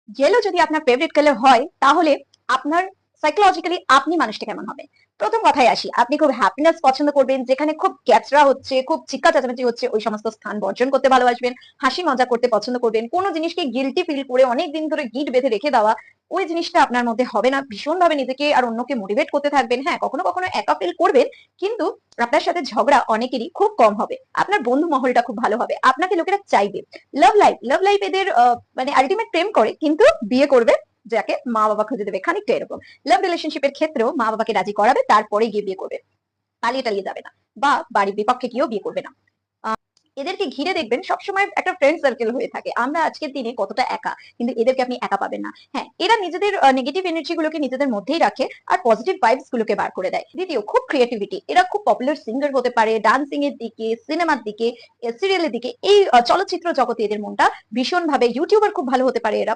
Yellow যদি আপনার favourite colour হয় তাহলে আপনার সাইকোলজিক্যালি আপনি মানুষটা কেমন হবে। প্রথম কথায় আসি, আপনি খুব হ্যাপিনেস পছন্দ করবেন, যেখানে খুব ক্যাচরা হচ্ছে, খুব চিৎকার চেঁচামেচি হচ্ছে, ওই সমস্ত স্থান বর্জন করতে ভালোবাসবেন। হাসি মজা করতে পছন্দ করবেন। কোনো জিনিসকে গিলটি ফিল করে অনেক দিন ধরে গিট বেঁধে রেখে দেওয়া, ওই জিনিসটা আপনার মধ্যে হবে না। ভীষণ ভাবে নিজেকে আর অন্যকে মোটিভেট করতে থাকবেন। হ্যাঁ, কখনো কখনো একা ফিল করবেন, কিন্তু আপনার সাথে ঝগড়া অনেকেরই খুব কম হবে। আপনার বন্ধু মহলটা খুব ভালো হবে, আপনাকে লোকেরা চাইবে। লাভ লাইফ এদের মানে আলটিমেট প্রেম করে, কিন্তু বিয়ে করবে যাকে মা বাবা খুঁজে দেবে, খানিকটা এরকম। লাভ রিলেশনশিপের ক্ষেত্রেও মা বাবাকে রাজি করাবে, তারপরে গিয়ে বিয়ে করবে। পালিয়ে টালিয়ে যাবে না, বা বাড়ির বিপক্ষে গিয়েও বিয়ে করবে না। এদেরকে ঘিরে দেখবেন সবসময় একটা ফ্রেন্ড সার্কেল হয়ে থাকে। আমরা আজকের দিনে কতটা একা, কিন্তু এদেরকে আপনি একা পাবেন না। হ্যাঁ, এরা নিজেদের নেগেটিভ এনার্জি গুলোকে নিজেদের মধ্যেই রাখে, আর পজিটিভ ভাইবস গুলোকে বার করে দেয়। দ্বিতীয়, খুব ক্রিয়েটিভিটি। এরা খুব পপুলার সিঙ্গার হতে পারে, ডান্সিং এর দিকে, সিনেমার দিকে, সিরিয়ালের দিকে, এই চলচ্চিত্র জগতে এদের মনটা ভীষণ ভাবে। ইউটিউবার খুব ভালো হতে পারে এরা।